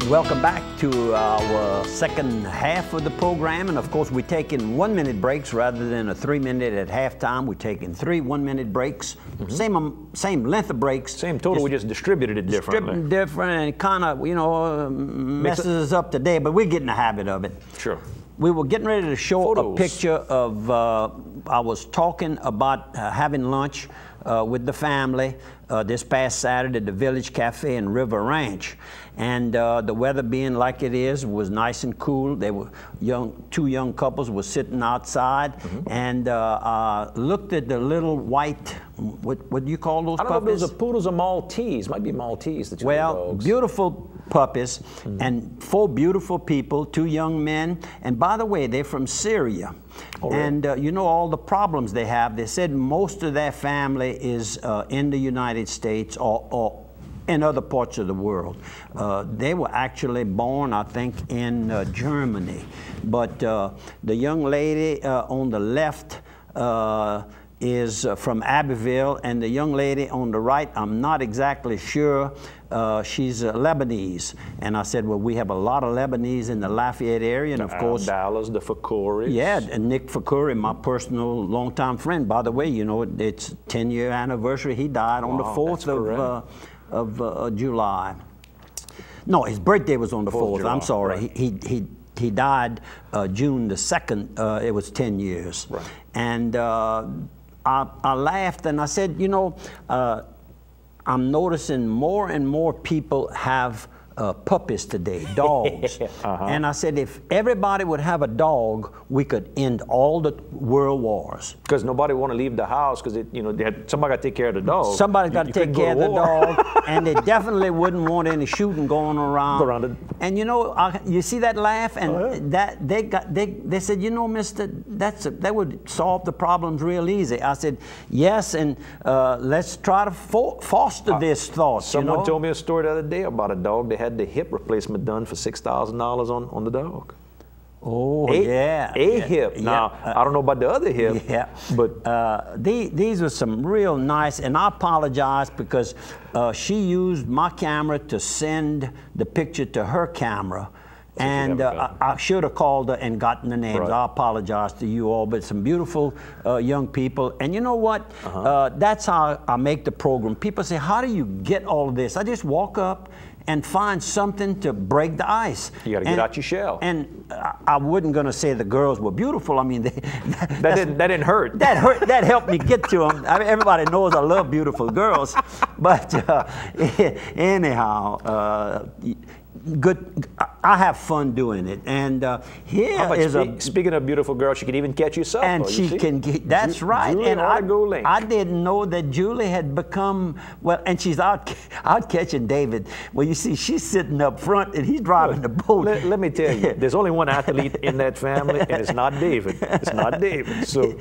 Welcome back to our second half of the program, and of course we're taking 1 minute breaks rather than a 3 minute at halftime. We're taking 3 1 minute breaks, same length of breaks. Same total, we just distributed it differently. Distributed different, and it kind of, messes us up today, but we're getting the habit of it. Sure. We were getting ready to show Photos. a picture of, I was talking about having lunch with the family this past Saturday at the Village Cafe in River Ranch. And the weather being like it is was nice and cool. They were two young couples were sitting outside, and looked at the little white, what do you call those puppies? I don't know if those are poodles or Maltese. Might be Maltese, the two dogs. Beautiful puppies, and 4 beautiful people, 2 young men. And by the way, they're from Syria. Oh, really? And you know all the problems they have. They said most of their family is in the United States or in other parts of the world. They were actually born, I think, in Germany. But the young lady on the left is from Abbeville, and the young lady on the right, I'm not exactly sure, she's Lebanese. And I said, well, we have a lot of Lebanese in the Lafayette area, and of course, Dallas, the Fakuris. Yeah, and Nick Fakuri, my personal longtime friend. By the way, you know, it's 10-year anniversary. He died on the 4th of July. No, his birthday was on the 4th. I'm sorry. Right. He died June the 2nd. It was 10 years. Right. And I laughed and I said, you know, I'm noticing more and more people have puppies today, dogs. And I said, if everybody would have a dog, we could end all the world wars. Because nobody want to leave the house because somebody got to take care of the dog. Somebody's got to take care of the dog, and they definitely wouldn't want any shooting going around. And you know, you see that laugh, and that they said, you know, Mister, that would solve the problems real easy. I said, yes, and let's try to foster this thought. Someone told me a story the other day about a dog that had the hip replacement done for $6,000 on the dog. Oh, yeah. A hip. Now, I don't know about the other hip. Yeah. But these are some real nice, and I apologize because she used my camera to send the picture to her camera. And I should have called her and gotten the names. Right. I apologize to you all, but some beautiful young people. And you know what? That's how I make the program. People say, how do you get all of this? I just walk up and find something to break the ice. You got to get out your shell. And I wasn't going to say the girls were beautiful. I mean, that didn't hurt. That hurt. That helped me get to them. I mean, everybody knows I love beautiful girls, but anyhow. Good. I have fun doing it, and here is speaking of beautiful girls, she can even catch you supper. And she can get. That's right. Julie and I didn't know that Julie had become and she's out catching David. Well, you see, she's sitting up front, and he's driving the boat. Let me tell you, there's only one athlete in that family, and it's not David. It's not David. So,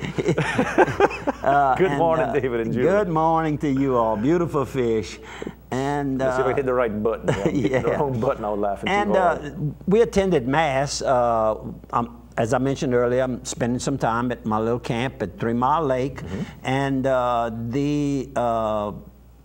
good morning, David and Julie. Good morning to you all. Beautiful fish. And let's see if I hit the right button. Yeah. The wrong button, I was laughing too hard. And we attended Mass. As I mentioned earlier, I'm spending some time at my little camp at 3 Mile Lake. And the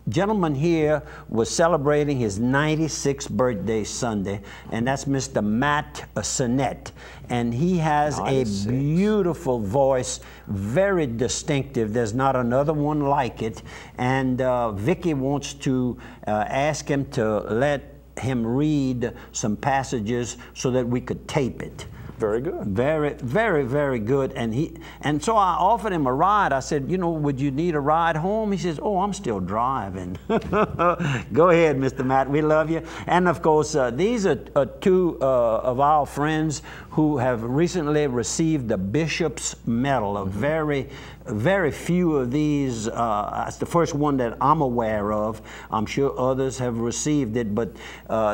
gentleman here was celebrating his 96th birthday Sunday, and that's Mr. Matt Sinnett. And he has 96. A beautiful voice, very distinctive. There's not another one like it. And Vicki wants to ask him to let him read some passages so that we could tape it. Very good. Very, very, very good. And so I offered him a ride. I said, you know, would you need a ride home? He says, oh, I'm still driving. Go ahead, Mr. Matt. We love you. And of course, these are 2 of our friends who have recently received the Bishop's Medal. A very few of these. It's the first one that I'm aware of. I'm sure others have received it, but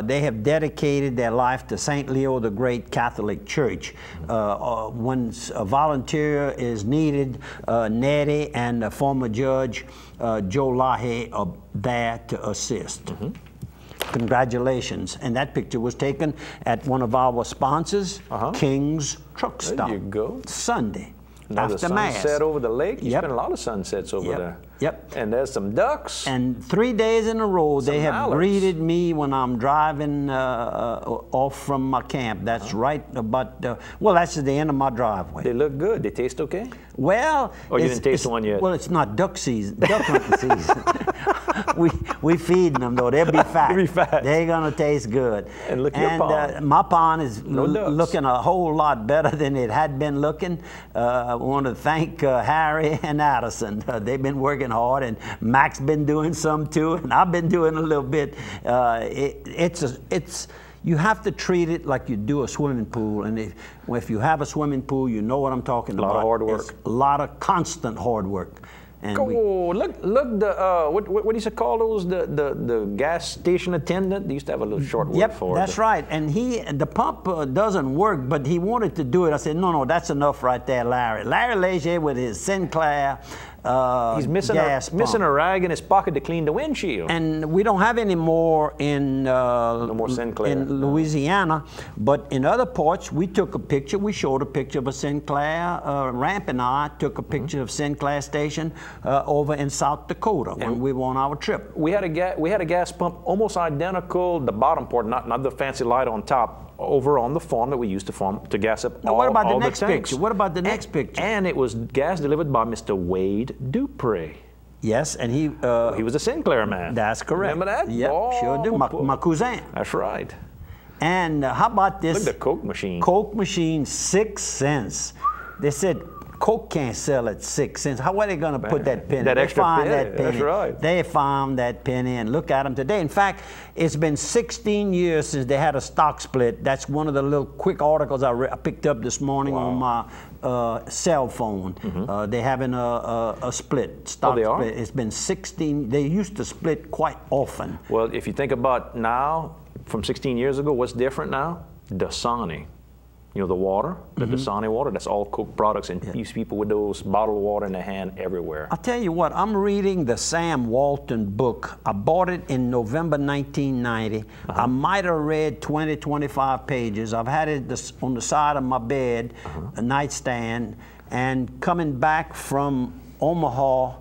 they have dedicated their life to St. Leo the Great Catholic Church. When a volunteer is needed, Nettie and the former judge, Joe Lahaye, are there to assist. Congratulations. And that picture was taken at one of our sponsors, King's Truck Stop. There you go. Sunday. Another Aftermath. sunset over the lake. You Yep. spent a lot of sunsets over Yep. there. Yep. And there's some ducks. And 3 days in a row, they have mallards. greeted me when I'm driving off from my camp. That's right about, well, that's at the end of my driveway. They look good. They taste okay? Well, Oh, you didn't taste one yet? Well, it's not duck season, duck hunting season. we feeding them though. They'll be fat. They'll be fat. They're gonna taste good. And look at your pond. My pond is ducks. looking a whole lot better than it had been looking. I want to thank Harry and Addison. They've been working hard, and Mac's been doing some too, and I've been doing a little bit. You have to treat it like you do a swimming pool, and if you have a swimming pool, you know what I'm talking about. A lot of hard work. It's a lot of constant hard work. And look! The what do you call those? The gas station attendant. They used to have a little short word for it. That's right. And the pump doesn't work, but he wanted to do it. I said, no, that's enough right there, Larry. Larry Leger with his Sinclair He's missing a rag in his pocket to clean the windshield. And we don't have any more in no more Sinclair. In Louisiana, but in other parts, we took a picture. We showed a picture of a Sinclair. Ramp and I took a picture of Sinclair Station over in South Dakota when we were on our trip. We had a gas pump almost identical. The bottom part, not the fancy light on top, over on the farm that we used to gas up now, all, what about all the next picture? What about the next picture? And it was gas delivered by Mr. Wade Dupree. Yes, and he was a Sinclair man. That's correct. Remember that? Yep, sure do. My cousin. That's right. And how about this? Look at the Coke machine. Coke machine, 6 cents. They said Coke can't sell at 6 cents. How are they going to put that penny? That extra penny. That penny. That's right. They found that penny, and look at them today. In fact, it's been 16 years since they had a stock split. That's one of the little quick articles I picked up this morning on my cell phone. They're having a split, stock split. It's been 16. They used to split quite often. Well, if you think about now, from 16 years ago, what's different now? Dasani. You know, the water, the Dasani water, that's all Coke products, and these people with those bottled water in their hand everywhere. I'll tell you what, I'm reading the Sam Walton book. I bought it in November 1990. I might have read 20, 25 pages. I've had it on the side of my bed, a nightstand, and coming back from Omaha,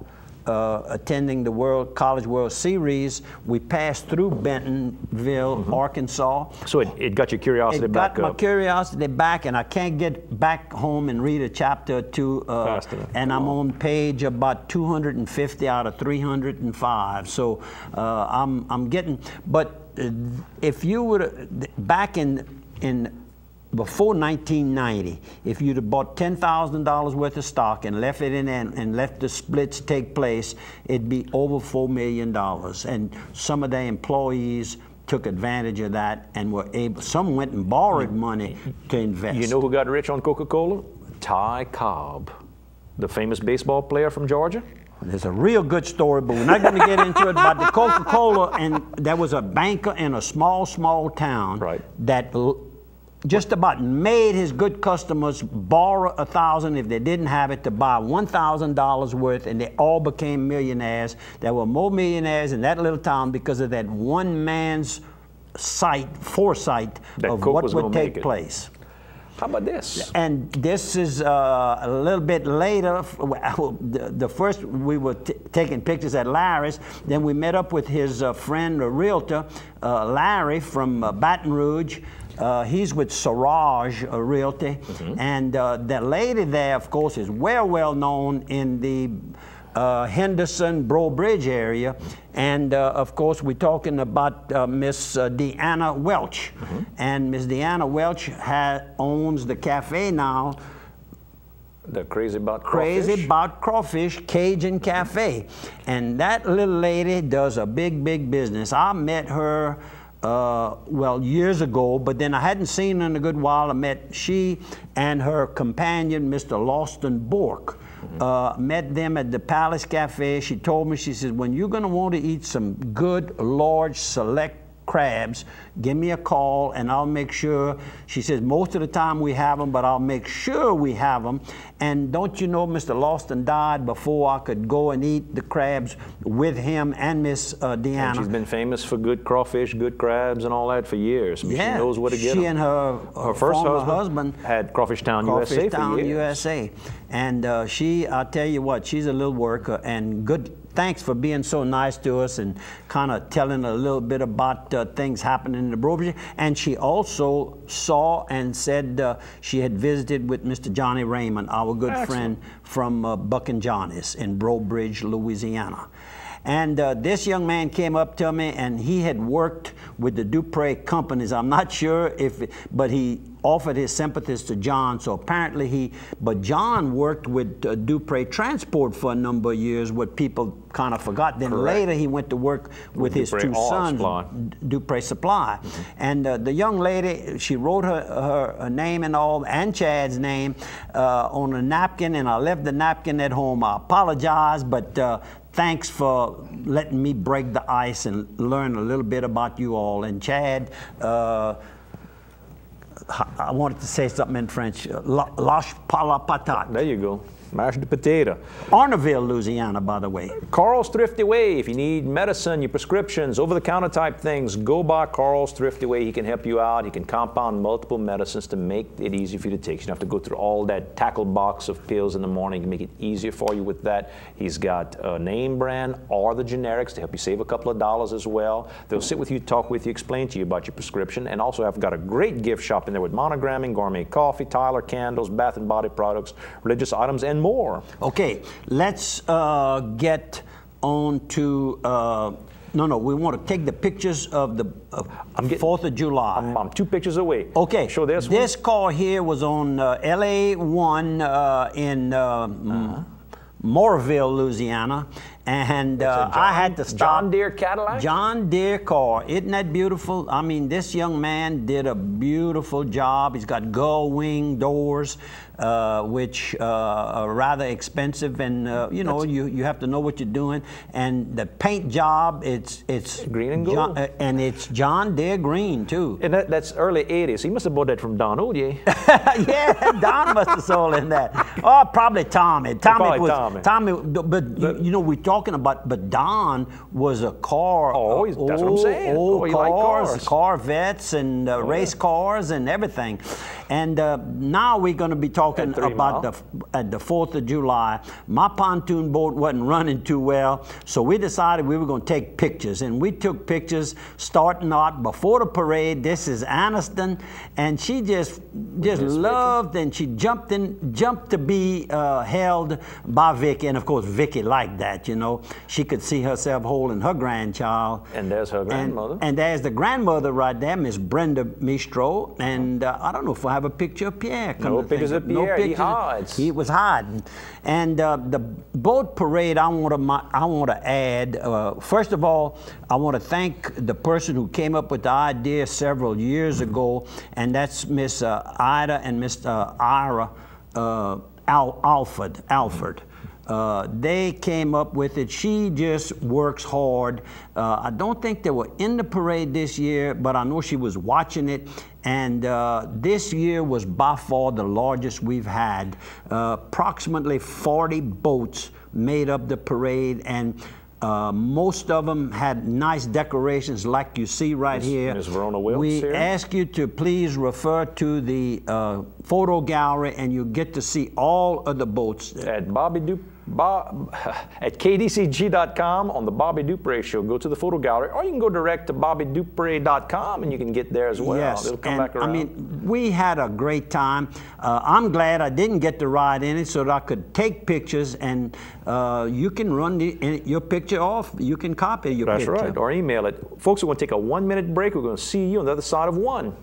attending the College World Series, we passed through Bentonville, Arkansas. So it got your curiosity back up. It got my curiosity back, and I can't get back home and read a chapter or two. Fast enough. And I'm on page about 250 out of 305. So I'm getting. But if you would back in before 1990, if you'd have bought $10,000 worth of stock and left it in there and let the splits take place, it'd be over $4 million. And some of the employees took advantage of that and were able, some went and borrowed money to invest. You know who got rich on Coca-Cola? Ty Cobb, the famous baseball player from Georgia. There's a real good story, but we're not going to get into it about the Coca-Cola. And there was a banker in a small town that just about made his good customers borrow $1,000 if they didn't have it to buy $1,000 worth, and they all became millionaires. There were more millionaires in that little town because of that one man's foresight of what would take place. How about this? And this is a little bit later. The first, we were taking pictures at Larry's. Then we met up with his friend, a realtor, Larry from Baton Rouge. He's with Siraj Realty. And the lady there, of course, is well known in the Henderson, Breaux Bridge area. And of course, we're talking about Miss Deanna Welch. And Miss Deanna Welch owns the cafe now. The Crazy About Crawfish? Crazy About Crawfish Cajun Cafe. And that little lady does a big business. I met her well, years ago, but then I hadn't seen her in a good while. I met she and her companion, Mr. Lawston Bork. Met them at the Palace Cafe. She told me, she said, when you're going to want to eat some good, large, select crabs, give me a call and I'll make sure. She says most of the time we have them, but I'll make sure we have them. And don't you know, Mr. Lawson died before I could go and eat the crabs with him and Miss Deanna. And she's been famous for good crawfish, good crabs, and all that for years. I mean, yeah, she knows where to get them. She and her first former husband had Crawfish Town, USA for years. USA. And I'll tell you what, she's a little worker and good. Thanks for being so nice to us and kind of telling a little bit about things happening in the Breaux Bridge. And she also saw and said she had visited with Mr. Johnny Raymond, our good friend from Buck and Johnny's in Breaux Bridge, Louisiana. And this young man came up to me, and he had worked with the Dupre companies. I'm not sure but he offered his sympathies to John. So apparently but John worked with Dupre Transport for a number of years, what people kind of forgot. Then later he went to work with his two sons, Dupre Supply. And the young lady, she wrote her name and all, and Chad's name on a napkin, and I left the napkin at home. I apologize, but thanks for letting me break the ice and learn a little bit about you all. And Chad, I wanted to say something in French. Lâche pas la patate. There you go. Mashed potato. Arnaville, Louisiana, by the way. Carl's Thrifty Way. If you need medicine, your prescriptions, over-the-counter type things, go by Carl's Thrifty Way. He can help you out. He can compound multiple medicines to make it easy for you to take. You don't have to go through all that tackle box of pills in the morning. He can make it easier for you with that. He's got a name brand or the generics to help you save a couple of dollars as well. They'll sit with you, talk with you, explain to you about your prescription, and also have got a great gift shop in there with monogramming, gourmet coffee, Tyler candles, bath and body products, religious items, and more. Okay, let's get on to, no, we want to take the pictures of the 4th of July. I'm 2 pictures away. Okay, show this car here was on LA1 in Moorville, Louisiana. And I had to stop. John Deere Cadillac? John Deere car. Isn't that beautiful? I mean, this young man did a beautiful job. He's got gull wing doors, which are rather expensive, and you know, you have to know what you're doing. And the paint job, it's green and gold, and it's John Deere green too. And that's early '80s. He must have bought that from Don Odier. Yeah, Don must have sold him that. Oh, probably Tommy. Tommy. But you know, we talking about, but Don was a car. Oh, that's what I'm saying. Old cars, Corvettes, and race cars, and everything. And now we're going to be talking about the 4th of July. My pontoon boat wasn't running too well, so we decided we were going to take pictures. And we took pictures starting out before the parade. This is Aniston, and she just loved, and she jumped to be held by Vicky. And of course, Vicky liked that, you know. She could see herself holding her grandchild. And there's her grandmother. And there's the grandmother right there, Miss Brenda Mistro. And I don't know if I have a picture of Pierre. No pictures of Pierre. He hides. He was hiding. And the boat parade, I want to add. First of all, I want to thank the person who came up with the idea several years ago, and that's Miss Ida and Mr. Ira Alford. They came up with it. She just works hard. I don't think they were in the parade this year, but I know she was watching it. And this year was by far the largest we've had. Approximately 40 boats made up the parade, and most of them had nice decorations like you see right here. Ms. Verona Wilkes we here. ask you to please refer to the photo gallery, and you get to see all of the boats. At KDCG.com on the Bobby Dupre Show. Go to the photo gallery, or you can go direct to BobbyDupre.com and you can get there as well. Yes, it'll come back around. I mean, we had a great time. I'm glad I didn't get to ride in it so that I could take pictures, and you can run your picture off. You can copy your picture. That's right, or email it. Folks, we're going to take a 1-minute break. We're going to see you on the other side of one.